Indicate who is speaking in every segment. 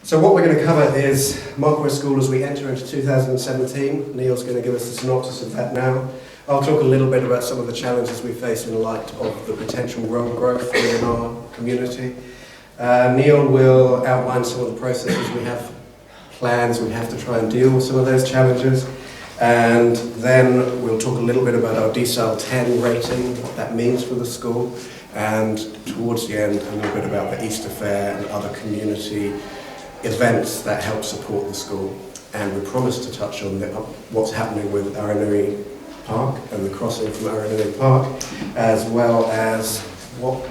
Speaker 1: So what we're going to cover is Mapua School as we enter into 2017. Neil's going to give us a synopsis of that now. I'll talk a little bit about some of the challenges we face in light of the potential road growth within our community. Neil will outline some of the processes we have, plans we have to try and deal with some of those challenges. And then we'll talk a little bit about our decile 10 rating, what that means for the school. And towards the end, a little bit about the Easter Fair and other community events that help support the school. And we promised to touch on what's happening with Aranui Park and the crossing from Aranui Park, as well as what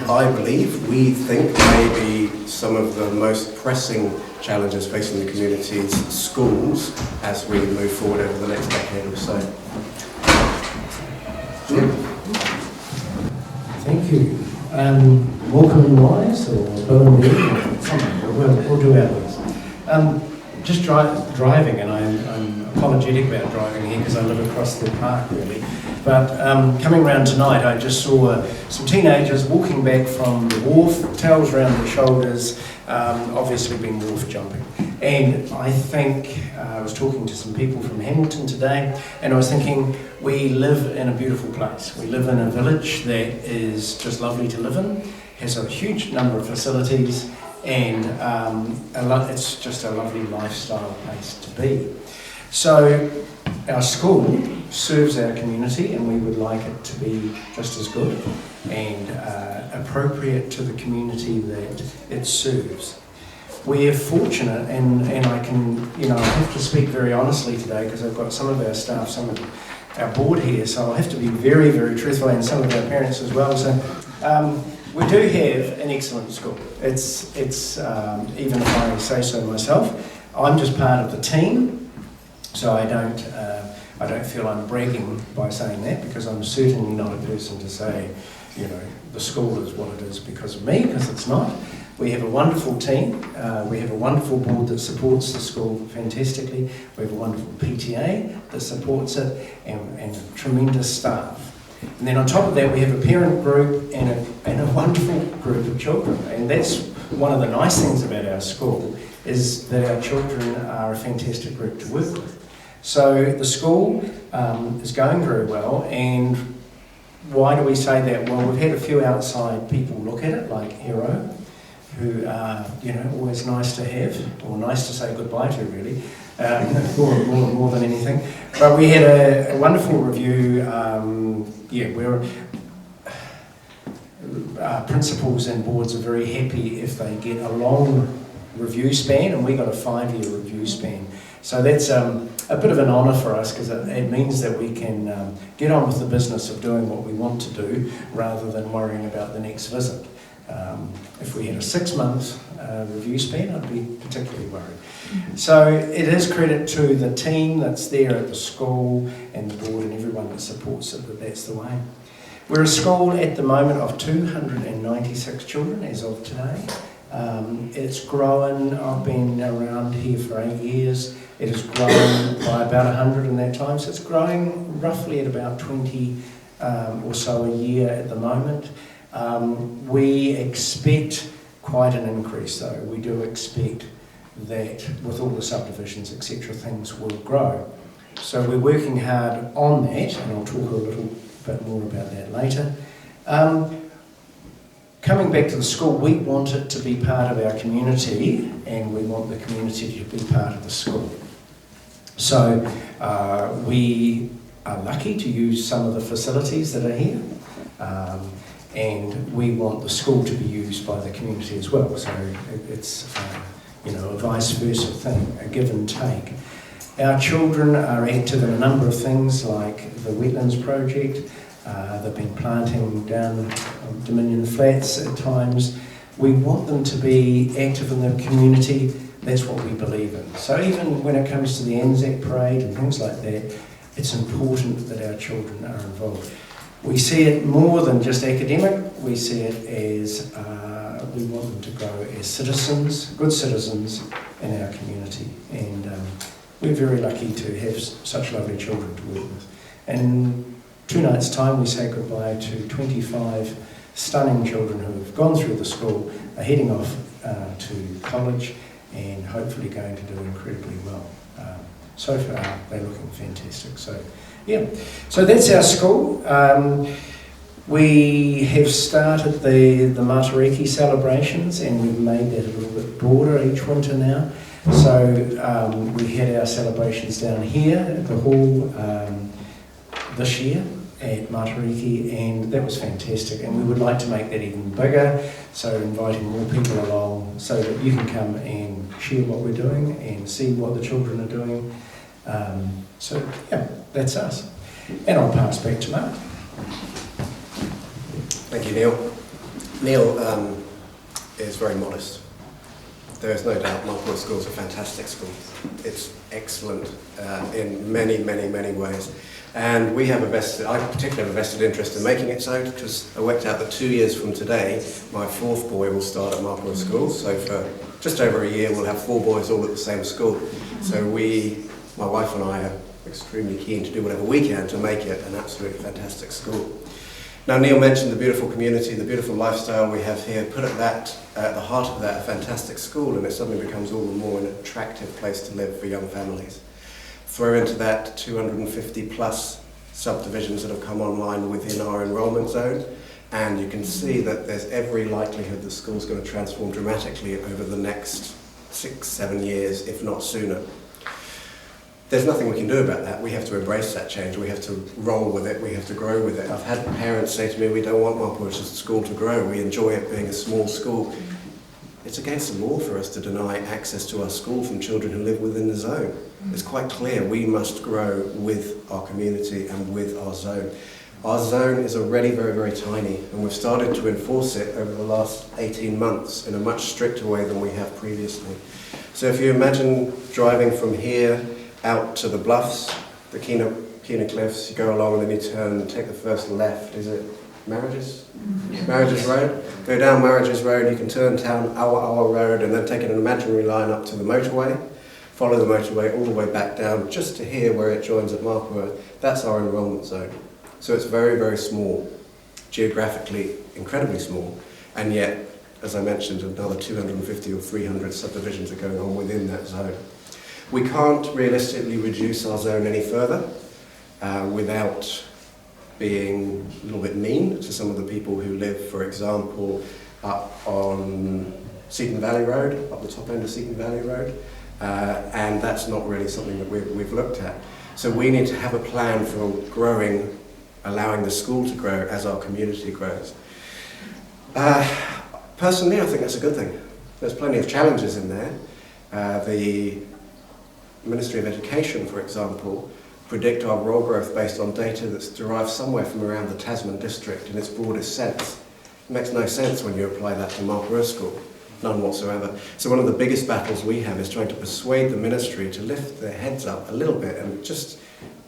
Speaker 1: I believe we think may be some of the most pressing challenges facing the community's schools as we move forward over the next decade or so. Jim.
Speaker 2: Thank you. Welcome in Wise or Bowen or something. We'll do our best. Just driving, and I'm apologetic about driving here because I live across the park really. But coming around tonight, I just saw some teenagers walking back from the wharf, towels around their shoulders, obviously been wharf jumping. And I think I was talking to some people from Hamilton today, and I was thinking, we live in a beautiful place. We live in a village that is just lovely to live in, has a huge number of facilities, and it's just a lovely lifestyle place to be. So our school serves our community, and we would like it to be just as good and appropriate to the community that it serves. We're fortunate, and I can, I have to speak very honestly today because I've got some of our staff, some of our board here, so I'll have to be very, very truthful, and some of our parents as well. So we do have an excellent school. It's even if I say so myself, I'm just part of the team, so I don't feel I'm bragging by saying that, because I'm certainly not a person to say, the school is what it is because of me, because it's not. We have a wonderful team. We have a wonderful board that supports the school fantastically. We have a wonderful PTA that supports it, and a tremendous staff. And then on top of that, we have a parent group and a wonderful group of children. And that's one of the nice things about our school, is that our children are a fantastic group to work with. So the school is going very well, and why do we say that? Well, we've had a few outside people look at it, like Hero, who are, always nice to have, or nice to say goodbye to, really, more than anything. But we had a wonderful review. Principals and boards are very happy if they get a long review span, and we got a 5-year review span. So that's a bit of an honour for us, because it means that we can get on with the business of doing what we want to do, rather than worrying about the next visit. If we had a 6-month review span, I'd be particularly worried. So it is credit to the team that's there at the school and the board and everyone that supports it that that's the way. We're a school at the moment of 296 children as of today. It's grown. I've been around here for 8 years. It has grown by about 100 in that time, so it's growing roughly at about 20 or so a year at the moment. We expect quite an increase, though. We do expect that with all the subdivisions, etc., things will grow. So we're working hard on that, and I'll talk a little bit more about that later. Coming back to the school, we want it to be part of our community, and we want the community to be part of the school. So we are lucky to use some of the facilities that are here. And we want the school to be used by the community as well. So it's a vice versa thing, a give and take. Our children are active in a number of things, like the wetlands project. They've been planting down Dominion Flats at times. We want them to be active in the community. That's what we believe in. So even when it comes to the Anzac Parade and things like that, it's important that our children are involved. We see it more than just academic. We see it as we want them to grow as citizens, good citizens in our community. And we're very lucky to have such lovely children to work with. In 2 nights' time, we say goodbye to 25 stunning children who have gone through the school, are heading off to college and hopefully going to do incredibly well. So far, they're looking fantastic. So, yeah. So that's our school. We have started the Matariki celebrations, and we've made that a little bit broader each winter now. So we had our celebrations down here at the hall this year at Matariki, and that was fantastic. And we would like to make that even bigger, so inviting more people along so that you can come and share what we're doing and see what the children are doing. So yeah, that's us. And I'll pass back to Mark.
Speaker 1: Thank you, Neil. Neil is very modest. There is no doubt Mapua School is a fantastic school. It's excellent in many, many, many ways. And we have I particularly have a vested interest in making it so, because I worked out that 2 years from today, my fourth boy will start at Mapua School. So for just over a year, we'll have 4 boys all at the same school. So my wife and I are extremely keen to do whatever we can to make it an absolutely fantastic school. Now, Neil mentioned the beautiful community, the beautiful lifestyle we have here. Put at the heart of that, a fantastic school, and it suddenly becomes all the more an attractive place to live for young families. Throw into that 250 plus subdivisions that have come online within our enrolment zone, and you can see that there's every likelihood the school's going to transform dramatically over the next 6-7 years, if not sooner. There's nothing we can do about that. We have to embrace that change. We have to roll with it. We have to grow with it. I've had parents say to me, we don't want Mapua School to grow. We enjoy it being a small school. It's against the law for us to deny access to our school from children who live within the zone. It's quite clear we must grow with our community and with our zone. Our zone is already very, very tiny, and we've started to enforce it over the last 18 months in a much stricter way than we have previously. So if you imagine driving from here out to the bluffs, the Kina Cliffs, you go along and then you turn and take the first left. Is it Marriages? Marriages Road? Go down Marriages Road, you can turn down Awa Road and then take an imaginary line up to the motorway, follow the motorway all the way back down just to here where it joins at Mapua. That's our enrolment zone. So it's very, very small, geographically incredibly small, and yet, as I mentioned, another 250 or 300 subdivisions are going on within that zone. We can't realistically reduce our zone any further without being a little bit mean to some of the people who live, for example, up on Seaton Valley Road, up the top end of Seaton Valley Road, and that's not really something that we've looked at. So we need to have a plan for growing, allowing the school to grow as our community grows. Personally, I think that's a good thing. There's plenty of challenges in there. The Ministry of Education, for example, predict our roll growth based on data that's derived somewhere from around the Tasman district in its broadest sense. It makes no sense when you apply that to Mapua School, none whatsoever. So one of the biggest battles we have is trying to persuade the ministry to lift their heads up a little bit and just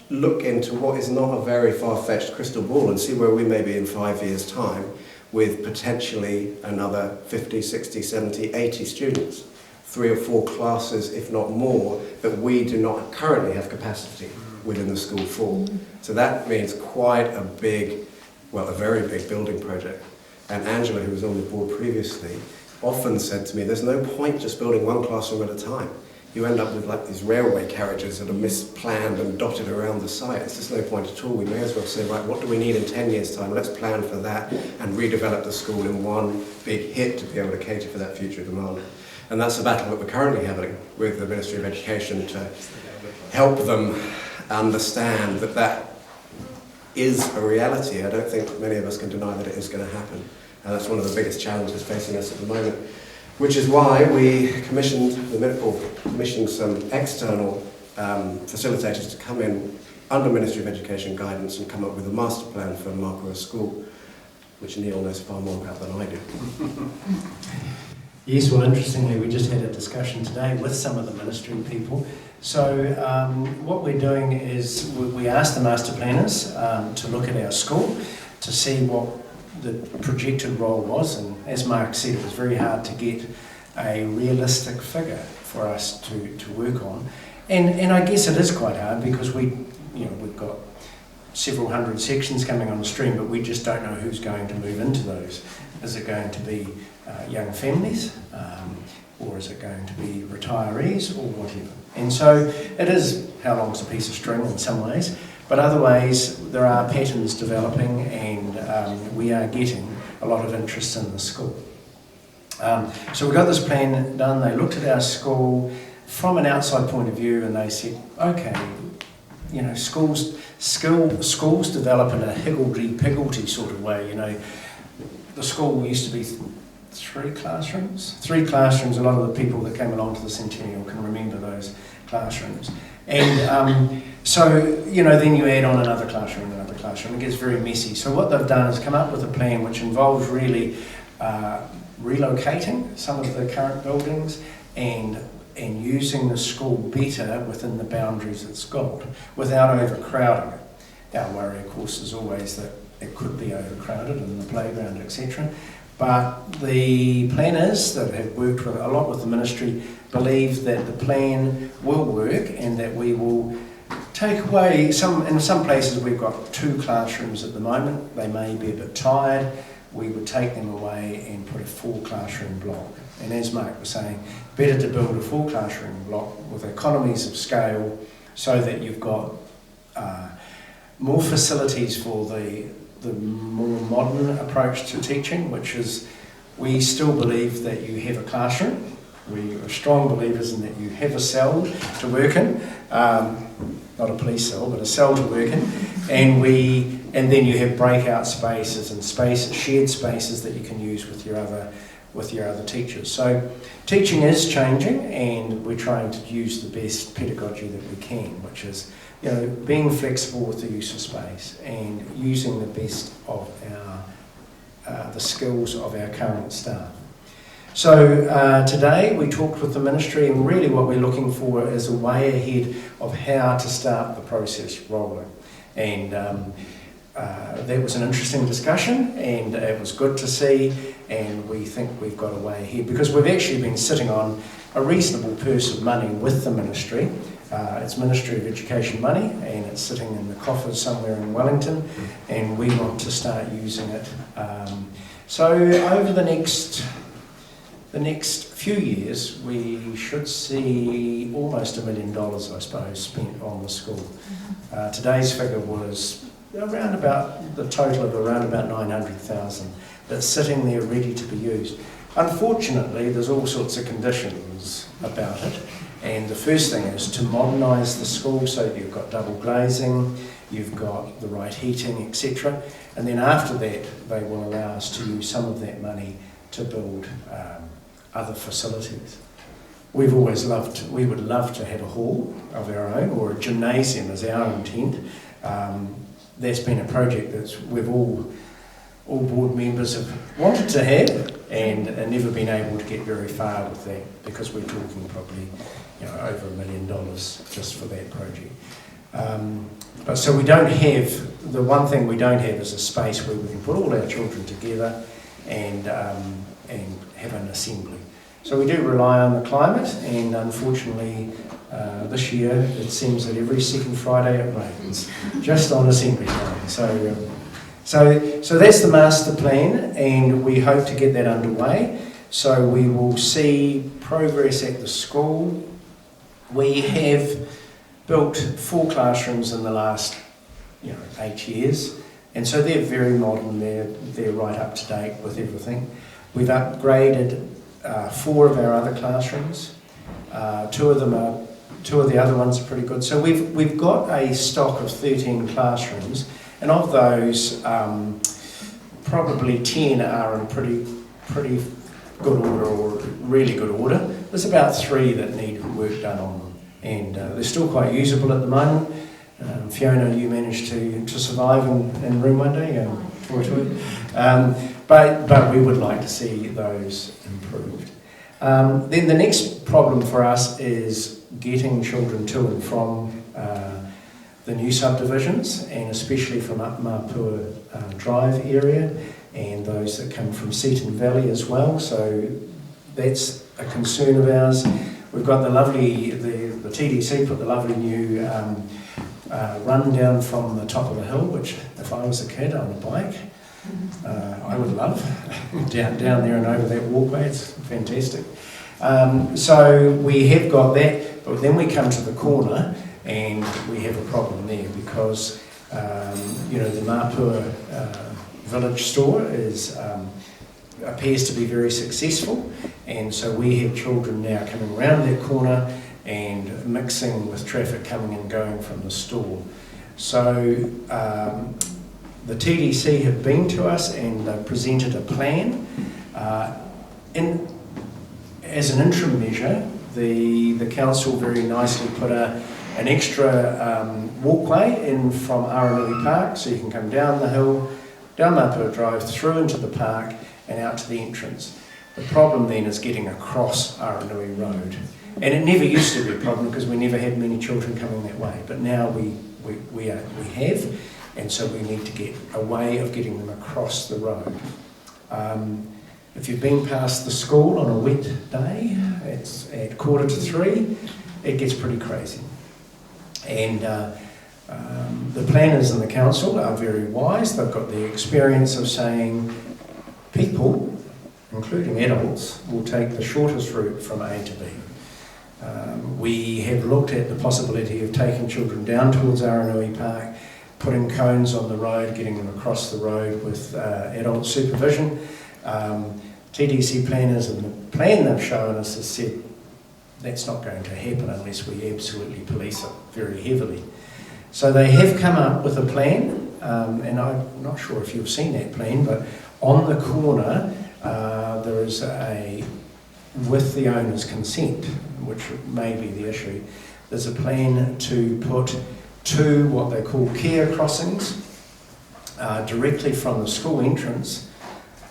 Speaker 1: look into what is not a very far-fetched crystal ball and see where we may be in 5 years' time with potentially another 50, 60, 70, 80 students. 3 or 4 classes, if not more, that we do not currently have capacity within the school for. So that means quite a big, well, a very big building project. And Angela, who was on the board previously, often said to me, there's no point just building one classroom at a time. You end up with like these railway carriages that are misplanned and dotted around the site. It's just no point at all. We may as well say, right, what do we need in 10 years' time? Let's plan for that and redevelop the school in one big hit to be able to cater for that future demand. And that's the battle that we're currently having with the Ministry of Education to help them understand that that is a reality. I don't think many of us can deny that it is going to happen. And that's one of the biggest challenges facing us at the moment, which is why we commissioned some external facilitators to come in under Ministry of Education guidance and come up with a master plan for Mapua School, which Neil knows far more about than I do.
Speaker 2: Yes, well, interestingly, we just had a discussion today with some of the ministry people. So what we're doing is we asked the master planners to look at our school to see what the projected role was, and as Mark said, it was very hard to get a realistic figure for us to work on. And I guess it is quite hard because we've got several hundred sections coming on the stream, but we just don't know who's going to move into those. Is it going to be young families, or is it going to be retirees or whatever? And so it is how long's a piece of string in some ways, but other ways there are patterns developing, and we are getting a lot of interest in the school. So we got this plan done. They looked at our school from an outside point of view, and they said, okay, you know, schools develop in a higgledy-piggledy sort of way. You know, the school used to be three classrooms. A lot of the people that came along to the Centennial can remember those classrooms. And so, you know, then you add on another classroom, it gets very messy. So what they've done is come up with a plan which involves really relocating some of the current buildings and using the school better within the boundaries it's got without overcrowding it. Our worry, of course, is always that it could be overcrowded in the playground, etc. But the planners that have worked a lot with the ministry believe that the plan will work, and that we will take away in some places we've got 2 classrooms at the moment. They may be a bit tired. We would take them away and put a 4 classroom block. And as Mark was saying, better to build a 4 classroom block with economies of scale, so that you've got more facilities for the more modern approach to teaching, which is, we still believe that you have a classroom. We are strong believers in that you have a cell to work in, not a police cell, but a cell to work in, and then you have breakout spaces and shared spaces that you can use with your other teachers. So teaching is changing, and we're trying to use the best pedagogy that we can, which is, you know, being flexible with the use of space and using the best of the skills of our current staff. So today we talked with the ministry, and really what we're looking for is a way ahead of how to start the process rolling. And that was an interesting discussion, and it was good to see, and we think we've got a way ahead, because we've actually been sitting on a reasonable purse of money with the ministry. It's Ministry of Education money, and it's sitting in the coffers somewhere in Wellington, and we want to start using it. So over the next few years, we should see almost $1 million, I suppose, spent on the school. Today's figure was around about the total of around about 900,000 that's sitting there ready to be used. Unfortunately, there's all sorts of conditions about it, and the first thing is to modernise the school so that you've got double glazing, you've got the right heating, etc. And then after that, they will allow us to use some of that money to build other facilities. We would love to have a hall of our own, or a gymnasium is our intent. That's been a project that we've all board members have wanted to have, and never been able to get very far with that, because we're talking probably, you know, over $1 million just for that project. But so we don't have, the one thing we don't have is a space where we can put all our children together and have an assembly. So we do rely on the climate, and unfortunately this year it seems that every second Friday it rains, just on assembly time. So that's the master plan, and we hope to get that underway. So we will see progress at the school. We have built 4 classrooms in the last 8 years, and so they're very modern, they're right up to date with everything. We've upgraded 4 of our other classrooms. 2 of the other ones are pretty good. So we've got a stock of 13 classrooms, and of those, probably 10 are in pretty good order, or really good order. There's about 3 that need work done on them, and they're still quite usable at the moment. Fiona, you managed to survive in room one day, but we would like to see those improved. Then the next problem for us is getting children to and from the new subdivisions, and especially from up Mapua Drive area, and those that come from Seaton Valley as well. So that's a concern of ours. We've got the TDC put the lovely new run down from the top of the hill, which if I was a kid on a bike, I would love down there and over that walkway. It's fantastic. So we have got that, but then we come to the corner and we have a problem there because the Mapua village store appears to be very successful, and so we have children now coming around that corner and mixing with traffic coming and going from the store. So the TDC have been to us and presented a plan. As an interim measure, the council very nicely put an extra walkway in from Aranui Park, so you can come down the hill, down Mapua Drive, through into the park and out to the entrance. The problem then is getting across Aranui Road. And it never used to be a problem because we never had many children coming that way, but now we have, and so we need to get a way of getting them across the road. If you've been past the school on a wet day, it's at 2:45, it gets pretty crazy. And the planners in the council are very wise. They've got the experience of saying people, including adults, will take the shortest route from A to B. We have looked at the possibility of taking children down towards Aranui Park, putting cones on the road, getting them across the road with adult supervision. TDC planners and the plan they've shown us has said that's not going to happen unless we absolutely police it very heavily. So they have come up with a plan, and I'm not sure if you've seen that plan, but on the corner there is with the owner's consent, which may be the issue, there's a plan to put 2 what they call care crossings directly from the school entrance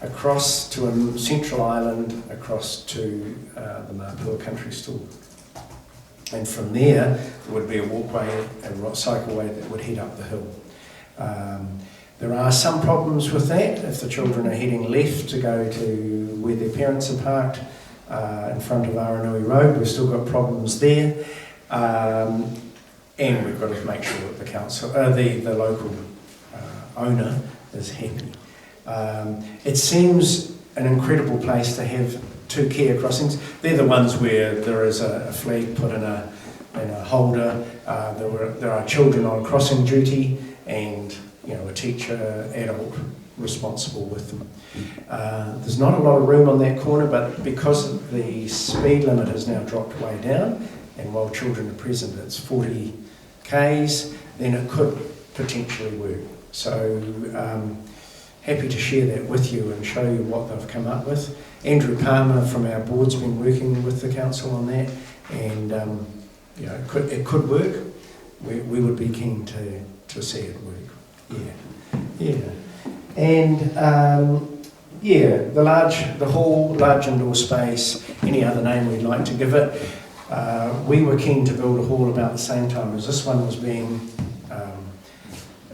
Speaker 2: across to a central island, across to the Mapua Country Store. And from there would be a walkway, a cycleway that would head up the hill. There are some problems with that. If the children are heading left to go to where their parents are parked in front of Aranui Road, we've still got problems there. And we've got to make sure that the council, the local owner is happy. It seems an incredible place to have 2 care crossings. They're the ones where there is a flag put in a holder. There are children on crossing duty, and a teacher, adult, responsible with them. There's not a lot of room on that corner, but because the speed limit has now dropped way down, and while children are present, it's 40 k's, then it could potentially work. So. Happy to share that with you and show you what they've come up with. Andrew Palmer from our board's been working with the council on that, and it could work. We would be keen to see it work. Yeah. And the hall, large indoor space, any other name we'd like to give it. We were keen to build a hall about the same time as this one was being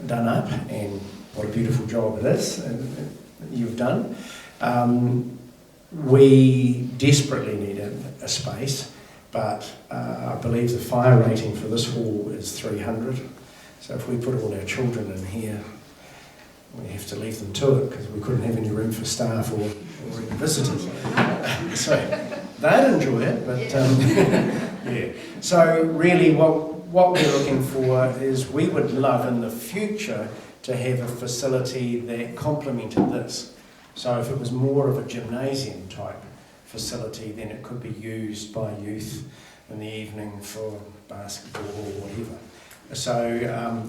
Speaker 2: done up, and what a beautiful job it is you've done. We desperately need a space, but I believe the fire rating for this hall is 300. So if we put all our children in here, we have to leave them to it because we couldn't have any room for staff or any visitors. So they'd enjoy it, but yeah. So really what we're looking for is we would love in the future to have a facility that complemented this. So if it was more of a gymnasium type facility, then it could be used by youth in the evening for basketball or whatever. So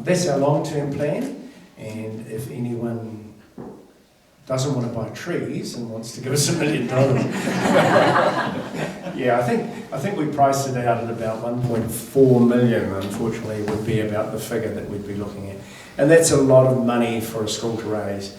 Speaker 2: that's our long-term plan, and if anyone doesn't want to buy trees and wants to give us $1 million, yeah, I think we priced it out at about 1.4 million, unfortunately, would be about the figure that we'd be looking at. And that's a lot of money for a school to raise.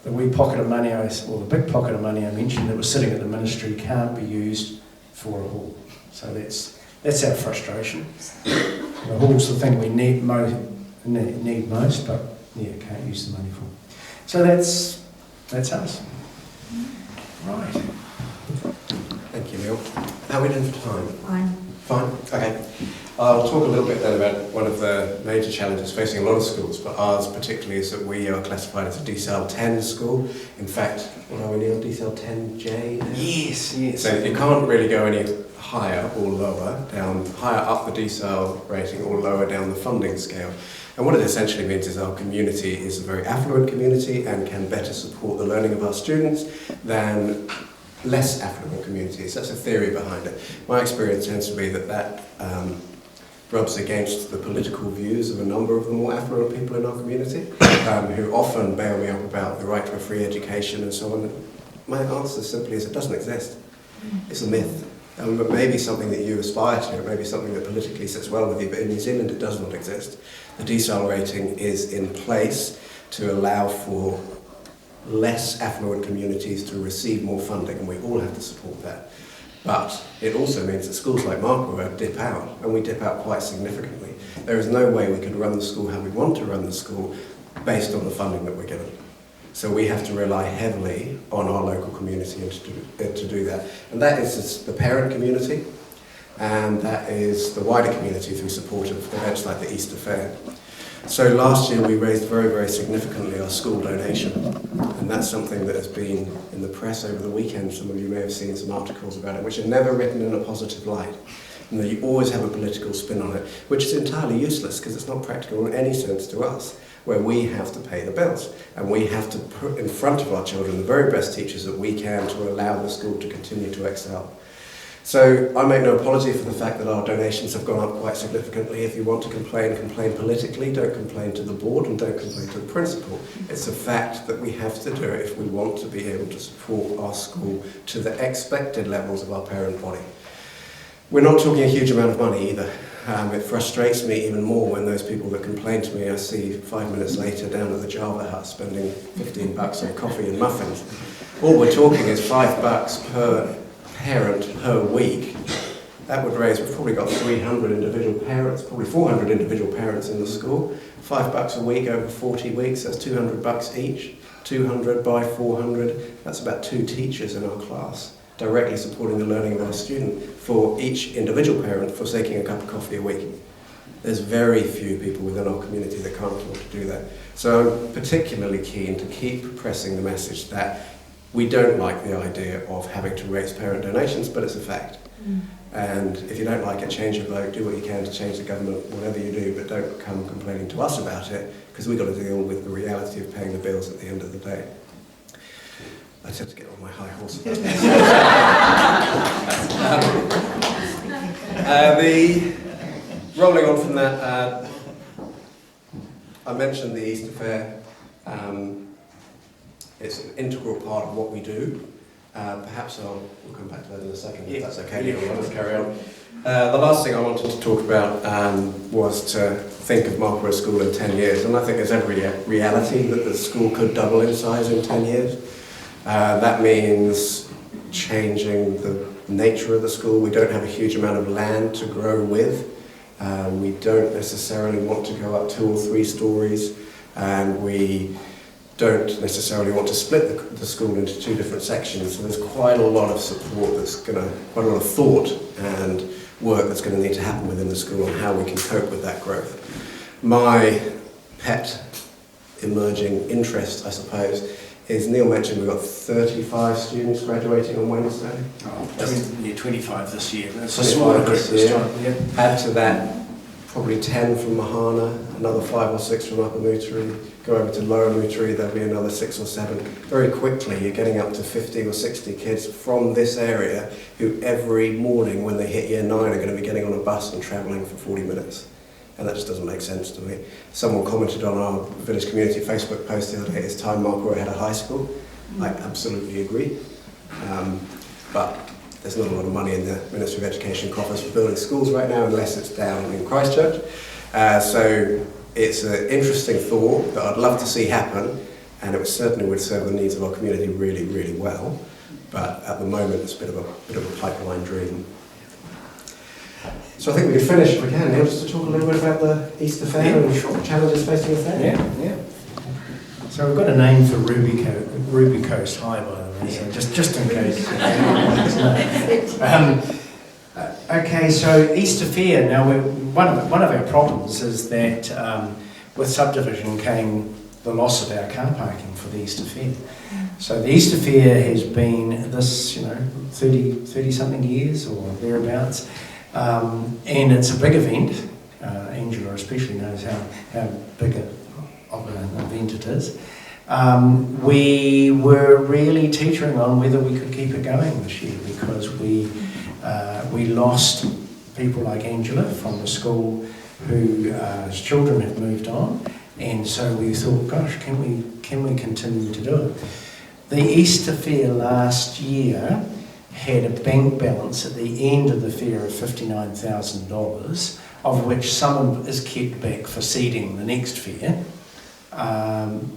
Speaker 2: The wee pocket of money, or the big pocket of money I mentioned that was sitting at the ministry can't be used for a hall. So that's our frustration. The hall's the thing we need most, but yeah, can't use the money for. So that's us. Right.
Speaker 1: Thank you, Neil. How are we doing for time?
Speaker 3: Fine.
Speaker 1: Fine, okay. I'll talk a little bit then about one of the major challenges facing a lot of schools, but ours particularly is that we are classified as a decile 10 school. In fact, what are we now, decile 10J now?
Speaker 2: Yes, yes.
Speaker 1: So you can't really go any higher or lower, down higher up the decile rating or lower down the funding scale. And what it essentially means is our community is a very affluent community and can better support the learning of our students than less affluent communities. That's a theory behind it. My experience tends to be that rubs against the political views of a number of the more affluent people in our community, who often bail me up about the right to a free education and so on. My answer simply is it doesn't exist. It's a myth. It may be something that you aspire to, it may be something that politically sits well with you, but in New Zealand it does not exist. The decile rating is in place to allow for less affluent communities to receive more funding, and we all have to support that. But it also means that schools like Mapua dip out, and we dip out quite significantly. There is no way we can run the school how we want to run the school based on the funding that we're given. So we have to rely heavily on our local community to do that. And that is the parent community, and that is the wider community through support of events like the Easter Fair. So last year we raised very, very significantly our school donation, and that's something that has been in the press over the weekend. Some of you may have seen some articles about it, which are never written in a positive light. You know, you always have a political spin on it, which is entirely useless because it's not practical in any sense to us, where we have to pay the bills and we have to put in front of our children the very best teachers that we can to allow the school to continue to excel. So I make no apology for the fact that our donations have gone up quite significantly. If you want to complain, complain politically, don't complain to the board and don't complain to the principal. It's a fact that we have to do it if we want to be able to support our school to the expected levels of our parent body. We're not talking a huge amount of money either. It frustrates me even more when those people that complain to me I see 5 minutes later down at the Java Hut spending $15 on coffee and muffins. All we're talking is $5 per parent per week. That would raise, we've probably got 300 individual parents, probably 400 individual parents in the school. $5 a week over 40 weeks, that's $200 each. 200 by 400, that's about 2 teachers in our class, directly supporting the learning of our student for each individual parent forsaking a cup of coffee a week. There's very few people within our community that can't afford to do that. So I'm particularly keen to keep pressing the message that we don't like the idea of having to raise parent donations, but it's a fact. And if you don't like it, change your vote, do what you can to change the government, whatever you do, but don't come complaining to us about it, because we've got to deal with the reality of paying the bills at the end of the day. I tend to get on my high horse. Rolling on from that, I mentioned the Easter Fair. It's an integral part of what we do. Perhaps we'll come back to that in a second, if that's okay. Yeah. Let's carry on. The last thing I wanted to talk about was to think of Mapua School in 10 years, and I think there's every reality that the school could double in size in 10 years. That means changing the nature of the school. We don't have a huge amount of land to grow with. We don't necessarily want to go up 2 or 3 stories, and we don't necessarily want to split the school into 2 different sections. So there's quite a lot of support quite a lot of thought and work that's going to need to happen within the school on how we can cope with that growth. My pet emerging interest, I suppose, is Neil mentioned we've got 35 students graduating on Wednesday.
Speaker 2: 25 this year. It's a
Speaker 1: 25
Speaker 2: smaller group
Speaker 1: this
Speaker 2: this
Speaker 1: year.
Speaker 2: time. Yeah.
Speaker 1: Add to that probably 10 from Mahana, another 5 or 6 from Upper Muteri, go over to Lower Muteri, there'll be another 6 or 7. Very quickly you're getting up to 50 or 60 kids from this area who every morning when they hit year 9 are going to be getting on a bus and travelling for 40 minutes. And that just doesn't make sense to me. Someone commented on our Village Community Facebook post the other day, it's time Mapua had a high school. I absolutely agree. But there's not a lot of money in the Ministry of Education coffers for building schools right now, unless it's down in Christchurch. So it's an interesting thought that I'd love to see happen, and it certainly would serve the needs of our community really, really well. But at the moment, it's a bit of a pipeline dream. So I think we can finish if we can, Neil, just to talk a little bit about the Easter Fair and the challenges facing the fair.
Speaker 2: Yeah. So we've got a name for Ruby Coast High, by the way, so just in case. Okay, so Easter Fair. Now, one of our problems is that with subdivision came the loss of our car parking for the Easter Fair. So the Easter Fair has been this, 30 something years or thereabouts, and it's a big event. Angela especially knows how big of an event it is. We were really teetering on whether we could keep it going this year because we lost people like Angela from the school whose children have moved on, and so we thought, gosh, can we continue to do it? The Easter Fair last year had a bank balance at the end of the fair of $59,000, of which some is kept back for seeding the next fair.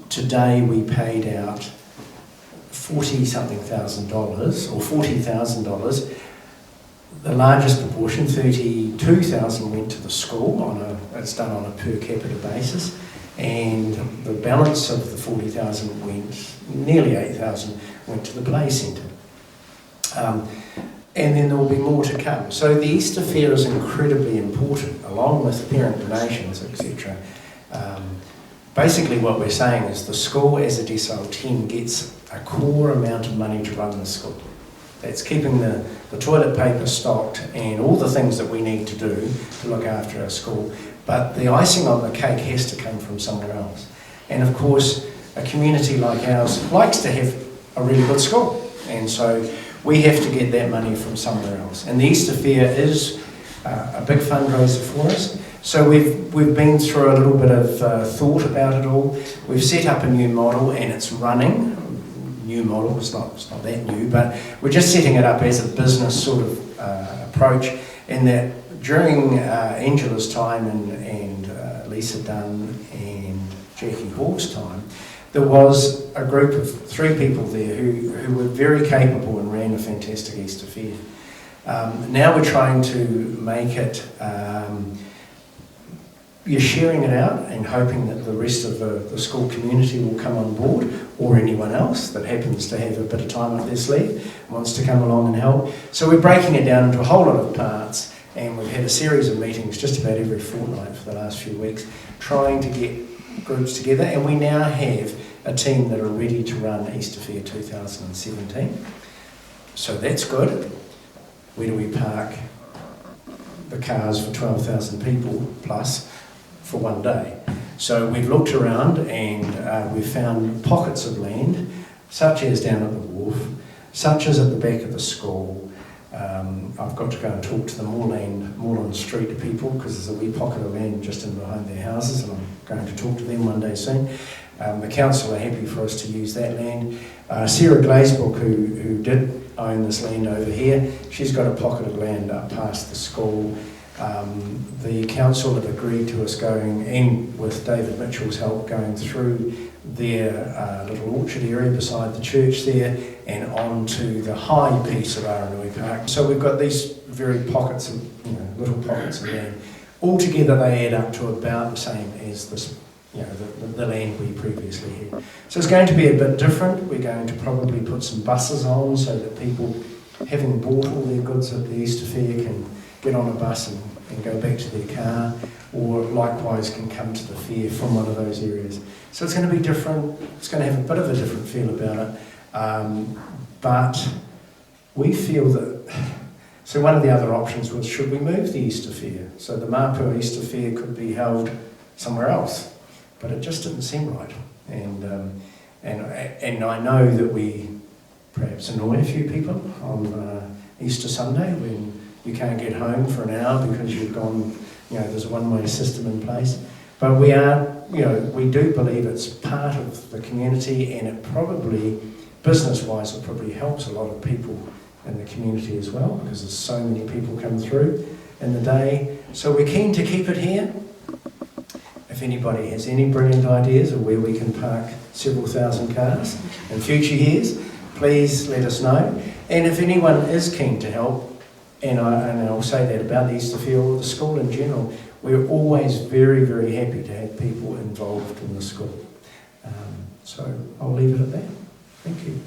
Speaker 2: Today we paid out $40,000 or $40,000. The largest proportion, $32,000, went to the school it's done on a per capita basis, and the balance of the $40,000 nearly $8,000 went to the play centre. And then there will be more to come. So the Easter Fair is incredibly important, along with parent donations, etc. Basically what we're saying is the school as a decile 10 gets a core amount of money to run the school. That's keeping the toilet paper stocked and all the things that we need to do to look after our school. But the icing on the cake has to come from somewhere else. And of course, a community like ours likes to have a really good school. And so we have to get that money from somewhere else. And the Easter Fair is a big fundraiser for us. So we've been through a little bit of thought about it all. We've set up a new model and it's running. New model, it's not that new, but we're just setting it up as a business sort of approach, in that during Angela's time and Lisa Dunn and Jackie Hall's time, there was a group of 3 people there who were very capable and ran a fantastic Easter Fair. Now we're trying to make it, you're sharing it out and hoping that the rest of the school community will come on board, or anyone else that happens to have a bit of time up their sleeve wants to come along and help. So we're breaking it down into a whole lot of parts, and we've had a series of meetings just about every fortnight for the last few weeks, trying to get groups together, and we now have a team that are ready to run Easter Fair 2017. So that's good. Where do we park the cars for 12,000 people plus for one day? So we've looked around and we've found pockets of land, such as down at the wharf, such as at the back of the school. I've got to go and talk to the Moreland Street people, because there's a wee pocket of land just in behind their houses, and I'm going to talk to them one day soon. The council are happy for us to use that land. Sarah Glazebrook, who did own this land over here, she's got a pocket of land up past the school. The council have agreed to us going, and with David Mitchell's help, going through their little orchard area beside the church there and on to the high piece of Aranui Park. So we've got these very pockets of, little pockets of land. Altogether they add up to about the same as this, the land we previously had. So it's going to be a bit different. We're going to probably put some buses on so that people, having bought all their goods at the Easter Fair, can get on a bus and go back to their car, or likewise can come to the fair from one of those areas. So it's going to be different. It's going to have a bit of a different feel about it. But we feel that, so one of the other options was, should we move the Easter Fair? So the Mapua Easter Fair could be held somewhere else, but it just didn't seem right. And I know that we perhaps annoy a few people on Easter Sunday when you can't get home for an hour because you've gone, there's a one-way system in place. But we do believe it's part of the community, and it probably, business-wise, it probably helps a lot of people in the community as well, because there's so many people come through in the day. So we're keen to keep it here. If anybody has any brilliant ideas of where we can park several thousand cars in future years, please let us know. And if anyone is keen to help, and I'll say that about the Easter Fair or the school in general, we're always very, very happy to have people involved in the school. So I'll leave it at that. Thank you.